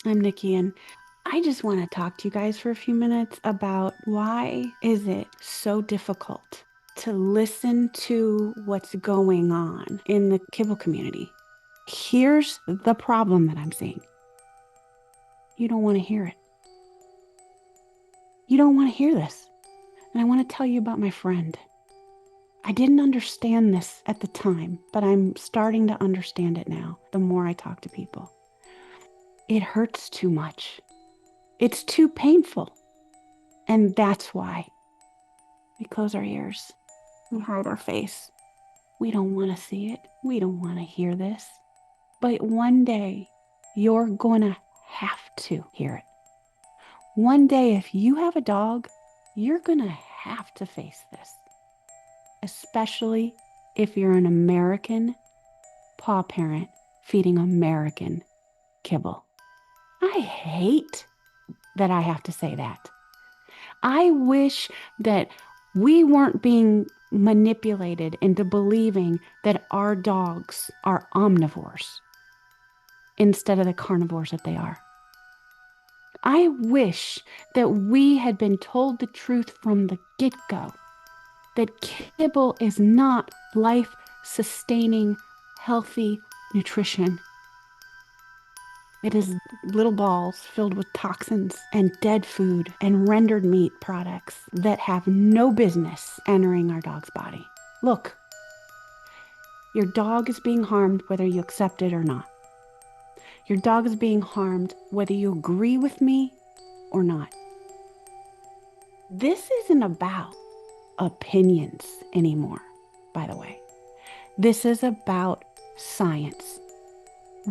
I'm Nikki, and I just want to talk to you guys for a few minutes about why is it so difficult to listen to what's going on in the kibble community. Here's the problem that I'm seeing. You don't want to hear it. You don't want to hear this. And I want to tell you about my friend. I didn't understand this at the time, but I'm starting to understand it now the more I talk to people. It hurts too much. It's too painful. And that's why we close our ears. We hide our face. We don't want to see it. We don't want to hear this. But one day, you're going to have to hear it. One day, if you have a dog, you're going to have to face this. Especially if you're an American paw parent feeding American kibble. I hate that I have to say that. I wish that we weren't being manipulated into believing that our dogs are omnivores instead of the carnivores that they are. I wish that we had been told the truth from the get-go, that kibble is not life-sustaining, healthy nutrition. It is little balls filled with toxins and dead food and rendered meat products that have no business entering our dog's body. Look, your dog is being harmed whether you accept it or not. Your dog is being harmed whether you agree with me or not. This isn't about opinions anymore, by the way. This is about science.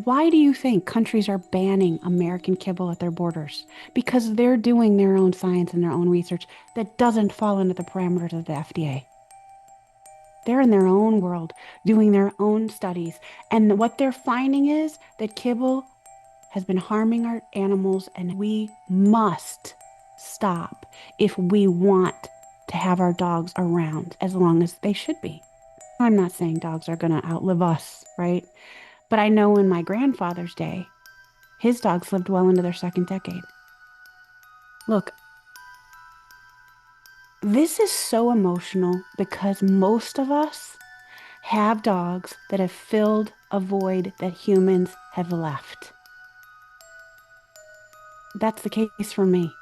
Why do you think countries are banning American kibble at their borders? Because they're doing their own science and their own research that doesn't fall into the parameters of the FDA. They're in their own world, doing their own studies. And what they're finding is that kibble has been harming our animals, and we must stop if we want to have our dogs around as long as they should be. I'm not saying dogs are going to outlive us, right? But I know in my grandfather's day, his dogs lived well into their second decade. Look, this is so emotional because most of us have dogs that have filled a void that humans have left. That's the case for me,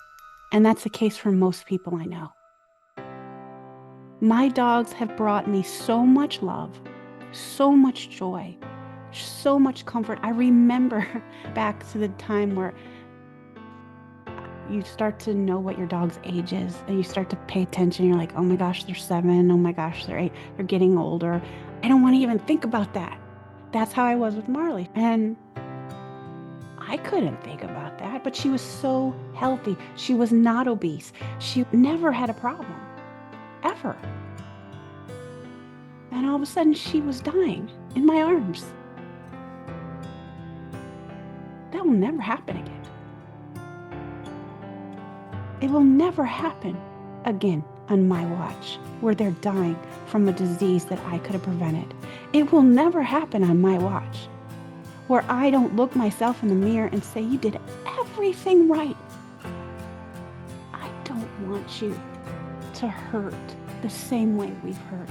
and that's the case for most people I know. My dogs have brought me so much love, so much joy, so much comfort. I remember back to the time where you start to know what your dog's age is and you start to pay attention. You're like, oh my gosh, they're 7. Oh my gosh, they're 8. They're getting older. I don't want to even think about that. That's how I was with Marley. And I couldn't think about that, but she was so healthy. She was not obese. She never had a problem, ever. And all of a sudden she was dying in my arms. That will never happen again. It will never happen again on my watch where they're dying from a disease that I could have prevented. It will never happen on my watch where I don't look myself in the mirror and say, you did everything right. I don't want you to hurt the same way we've hurt.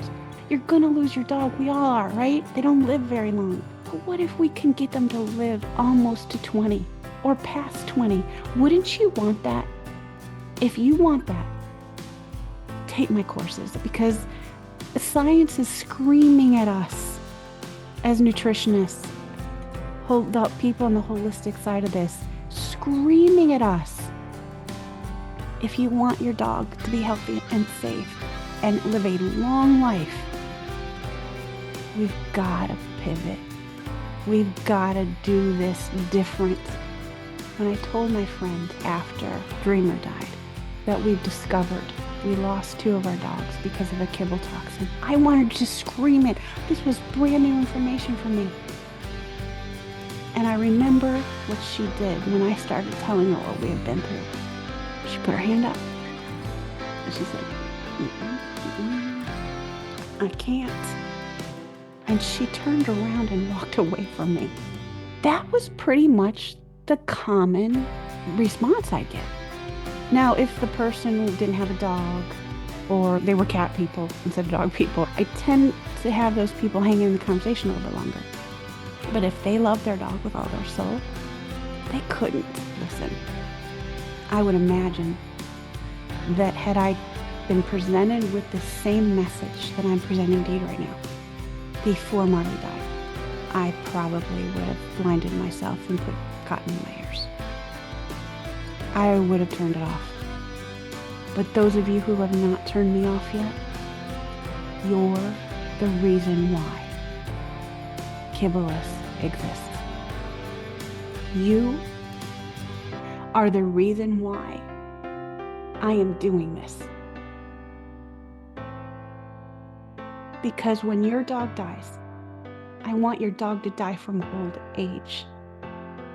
You're gonna lose your dog. We all are, right? They don't live very long. But what if we can get them to live almost to 20 or past 20? Wouldn't you want that? If you want that, take my courses, because science is screaming at us as nutritionists, the people on the holistic side of this, screaming at us. If you want your dog to be healthy and safe and live a long life, we've got to pivot. We've got to do this different. When I told my friend after Dreamer died that we've discovered we lost 2 of our dogs because of a kibble toxin, I wanted to scream it. This was brand new information for me. And I remember what she did when I started telling her what we had been through. She put her hand up and she said, I can't. And she turned around and walked away from me. That was pretty much the common response I get. Now, if the person didn't have a dog or they were cat people instead of dog people, I tend to have those people hang in the conversation a little bit longer. But if they love their dog with all their soul, they couldn't listen. I would imagine that had I been presented with the same message that I'm presenting to you right now, before Marley died, I probably would have blinded myself and put cotton in my ears. I would have turned it off. But those of you who have not turned me off yet, you're the reason why Kibbleless exists. You are the reason why I am doing this. Because when your dog dies, I want your dog to die from old age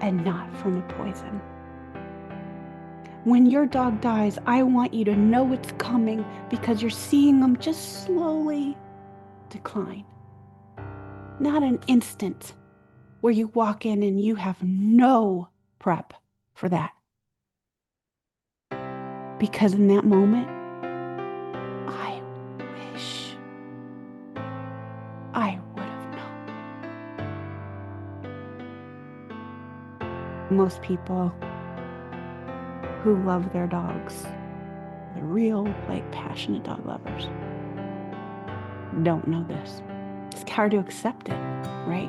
and not from a poison. When your dog dies, I want you to know it's coming because you're seeing them just slowly decline. Not an instant where you walk in and you have no prep for that. Because in that moment, I wish I would have known. Most people who love their dogs, the real, passionate dog lovers, don't know this. It's hard to accept it, right?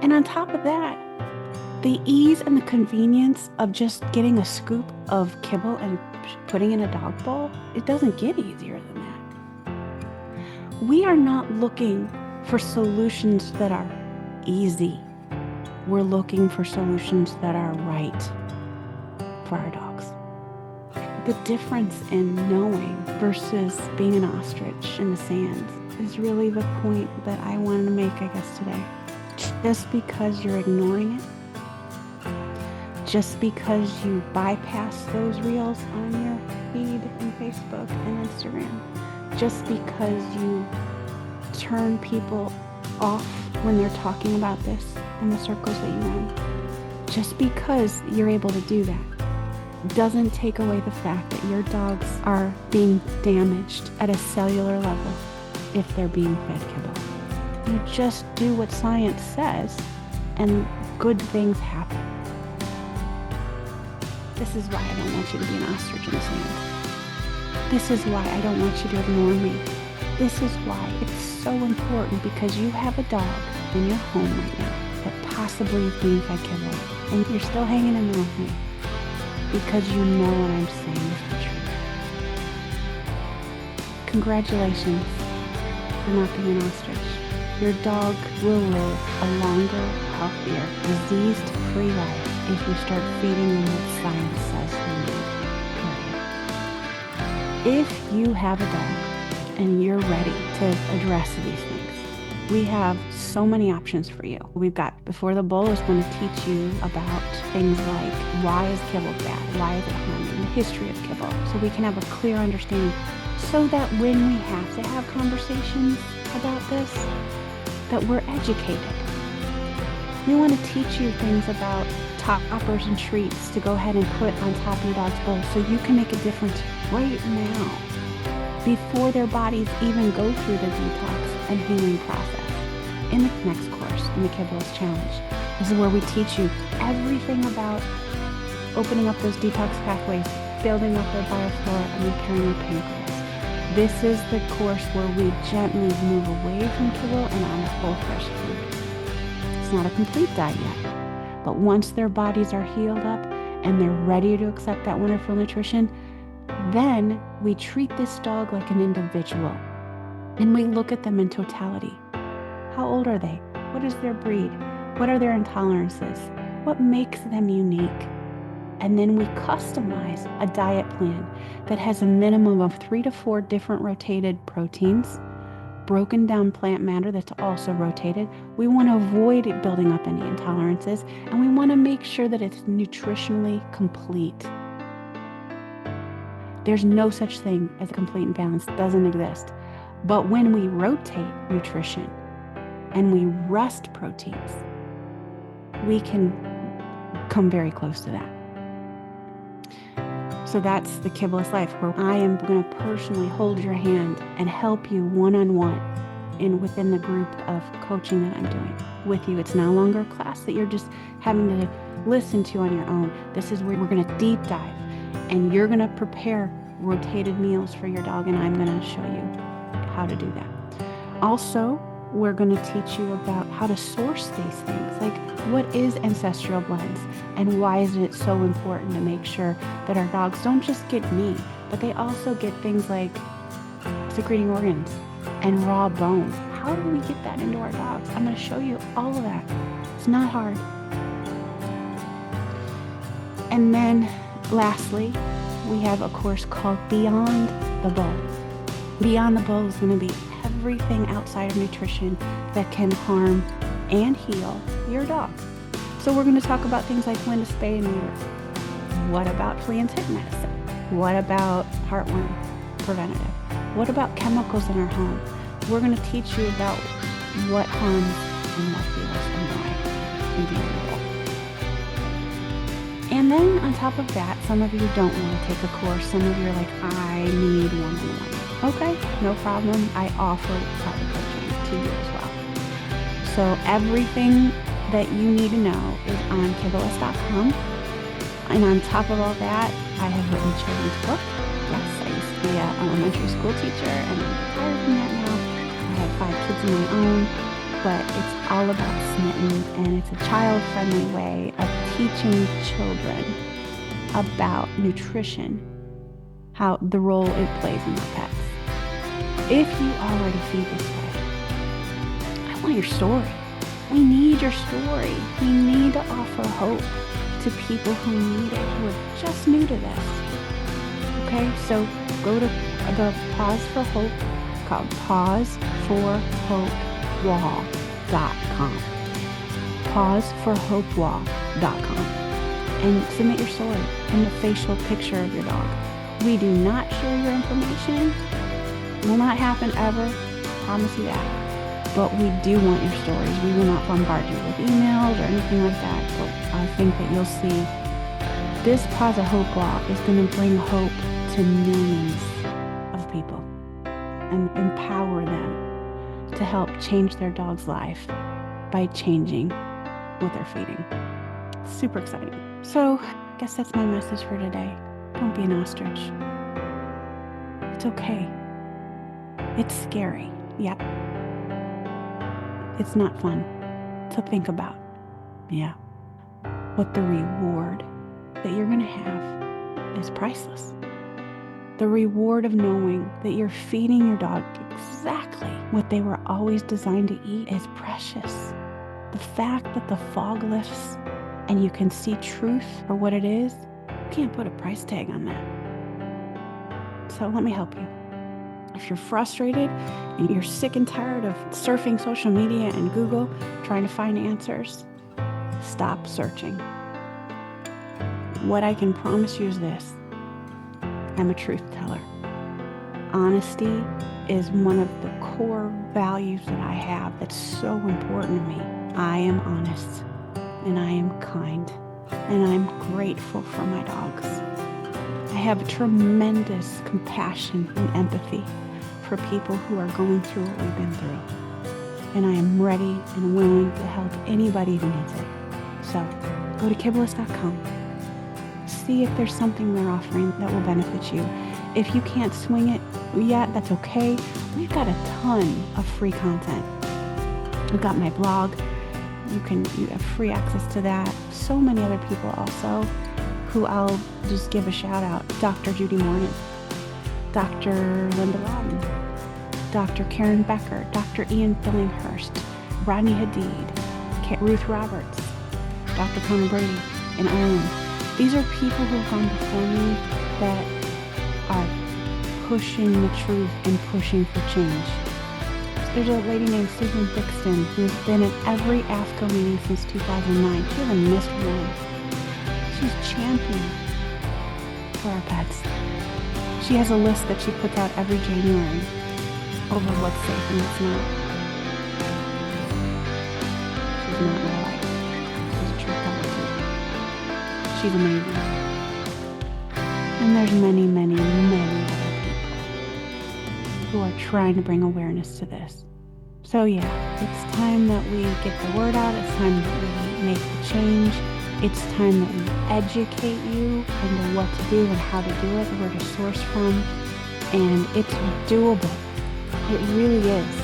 And on top of that, the ease and the convenience of just getting a scoop of kibble and putting in a dog bowl, it doesn't get easier than that. We are not looking for solutions that are easy. We're looking for solutions that are right for our dogs. The difference in knowing versus being an ostrich in the sand is really the point that I wanted to make, I guess, today. Just because you're ignoring it, just because you bypass those reels on your feed and Facebook and Instagram, just because you turn people off when they're talking about this in the circles that you run, just because you're able to do that doesn't take away the fact that your dogs are being damaged at a cellular level if they're being fed kibble. You just do what science says and good things happen. This is why I don't want you to be an ostrich in the sand. This is why I don't want you to ignore me. This is why it's so important, because you have a dog in your home right now that possibly is being fed kibble, and you're still hanging in there with me because you know what I'm saying is the truth. Congratulations for not being an ostrich. Your dog will live a longer, healthier, disease-free life if you start feeding them what science says they need. If you have a dog and you're ready to address these things, we have so many options for you. We've got Before the Bowl is going to teach you about things like why is kibble bad, why is it harming, the history of kibble, so we can have a clear understanding, so that when we have to have conversations about this, that we're educated. We want to teach you things about toppers and treats to go ahead and put on top of your dog's bowl so you can make a difference right now, before their bodies even go through the detox and healing process. In the next course, in the Kibbleless Challenge, this is where we teach you everything about opening up those detox pathways, building up their bioflora, and repairing their pancreas. This is the course where we gently move away from kibble and on whole fresh food. It's not a complete diet yet, but once their bodies are healed up and they're ready to accept that wonderful nutrition, then we treat this dog like an individual, and we look at them in totality. How old are they? What is their breed? What are their intolerances? What makes them unique? And then we customize a diet plan that has a minimum of 3 to 4 different rotated proteins, broken down plant matter that's also rotated. We want to avoid it building up any intolerances, and we want to make sure that it's nutritionally complete. There's no such thing as a complete and balanced. It doesn't exist. But when we rotate nutrition and we rest proteins, we can come very close to that. So that's the Kibbleless Life, where I am going to personally hold your hand and help you one-on-one within the group of coaching that I'm doing with you. It's no longer a class that you're just having to listen to on your own. This is where we're going to deep dive, and you're going to prepare rotated meals for your dog, and I'm going to show you how to do that. Also, we're going to teach you about how to source these things, like what is ancestral blends and why is it so important to make sure that our dogs don't just get meat, but they also get things like secreting organs and raw bones. How do we get that into our dogs? I'm going to show you all of that. It's not hard. And then lastly, we have a course called Beyond the Bowl. Beyond the Bowl is going to be everything outside of nutrition that can harm and heal your dog. So we're going to talk about things like when to spay and neuter. What about flea and tick medicine? What about heartworm preventative? What about chemicals in our home? We're going to teach you about what harms and what heals and why in Beyond the Bowl. And then on top of that, some of you don't want to take a course. Some of you are like, I need one-on-one. Okay, no problem. I offer private coaching to you as well. So everything that you need to know is on kibbleless.com. And on top of all that, I have written a children's book. Yes, I used to be an elementary school teacher, and I'm retired from that now. I have 5 kids of my own, but it's all about Smitten, and it's a child-friendly way of teaching children about nutrition, how the role it plays in our pets. If you already feed this way, I want your story. We need your story. We need to offer hope to people who need it, who are just new to this. Okay, so go to the Paws for Hope, called pawsforhopewall.com. pawsforhopewall.com, and submit your story and a facial picture of your dog. We do not share your information. Will not happen ever. Promise you that. But we do want your stories. We will not bombard you with emails or anything like that. But I think that you'll see this Paws of Hope Wall is going to bring hope to millions of people and empower them to help change their dog's life by changing what they're feeding. Super exciting. So I guess that's my message for today. Don't be an ostrich. It's okay. It's scary. Yeah. It's not fun to think about. Yeah. But the reward that you're going to have is priceless. The reward of knowing that you're feeding your dog exactly what they were always designed to eat is precious. The fact that the fog lifts and you can see truth for what it is, you can't put a price tag on that. So let me help you. If you're frustrated and you're sick and tired of surfing social media and Google trying to find answers, stop searching. What I can promise you is this. I'm a truth teller. Honesty is one of the core values that I have that's so important to me. I am honest, and I am kind, and I'm grateful for my dogs. I have tremendous compassion and empathy for people who are going through what we've been through. And I am ready and willing to help anybody who needs it. So go to kibbleless.com. See if there's something they're offering that will benefit you. If you can't swing it yet, that's okay. We've got a ton of free content. We've got my blog. You have free access to that. So many other people also who I'll just give a shout out. Dr. Judy Morgan, Dr. Linda Loudon, Dr. Karen Becker, Dr. Ian Billinghurst, Rodney Hadid, Ruth Roberts, Dr. Connor Brady in Ireland. These are people who have gone before me that are pushing the truth and pushing for change. There's a lady named Susan Dixon who's been at every AFCO meeting since 2009. She hasn't missed one. She's championed for our pets. She has a list that she puts out every January over what's safe and what's not. She's not real life. She's a true teller too. She's amazing. And there's many, many, many other people who are trying to bring awareness to this. So yeah, it's time that we get the word out. It's time that we make the change. It's time that we educate you into what to do and how to do it, where to source from. And it's doable. It really is.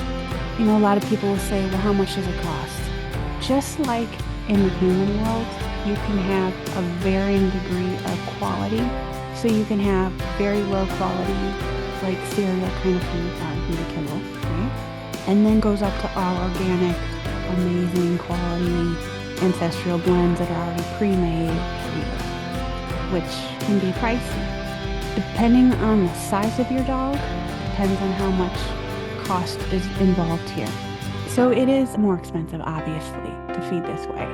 You know, a lot of people will say, well, how much does it cost? Just like in the human world, you can have a varying degree of quality. So you can have very low quality, like cereal kind of food, the kibble, right? And then goes up to all organic, amazing quality ancestral blends that are already pre-made for you, which can be pricey. Depending on the size of your dog, depends on how much cost is involved here. So it is more expensive, obviously, to feed this way.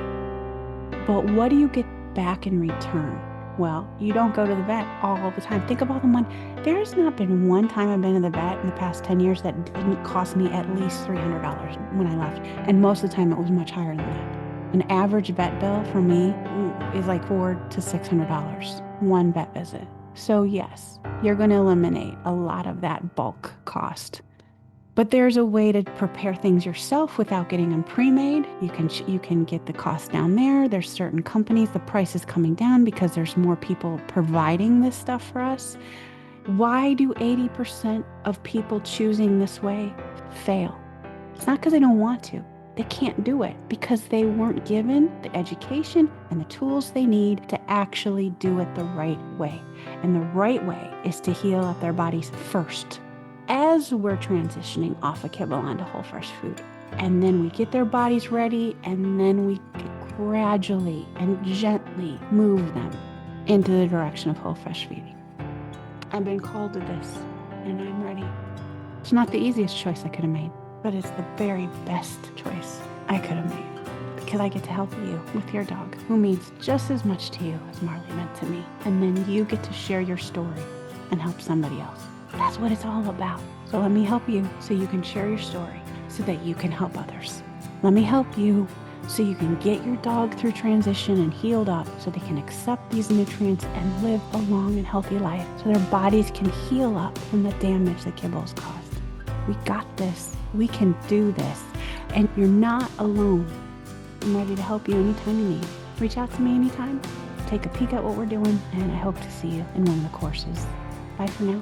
But what do you get back in return? Well, you don't go to the vet all the time. Think of all the money. There's not been one time I've been to the vet in the past 10 years that didn't cost me at least $300 when I left. And most of the time it was much higher than that. An average vet bill for me is like $400 to $600, one vet visit. So yes, you're going to eliminate a lot of that bulk cost. But there's a way to prepare things yourself without getting them pre-made. You can get the cost down there. There's certain companies, the price is coming down because there's more people providing this stuff for us. Why do 80% of people choosing this way fail? It's not because they don't want to. They can't do it because they weren't given the education and the tools they need to actually do it the right way. And the right way is to heal up their bodies first as we're transitioning off of kibble onto whole fresh food. And then we get their bodies ready, and then we gradually and gently move them into the direction of whole fresh feeding. I've been called to this, and I'm ready. It's not the easiest choice I could have made, but it's the very best choice I could have made, because I get to help you with your dog, who means just as much to you as Marley meant to me. And then you get to share your story and help somebody else. That's what it's all about. So let me help you so you can share your story so that you can help others. Let me help you so you can get your dog through transition and healed up so they can accept these nutrients and live a long and healthy life so their bodies can heal up from the damage that kibbles caused. We got this. We can do this. And you're not alone. I'm ready to help you anytime you need. Reach out to me anytime. Take a peek at what we're doing, and I hope to see you in one of the courses. Bye for now.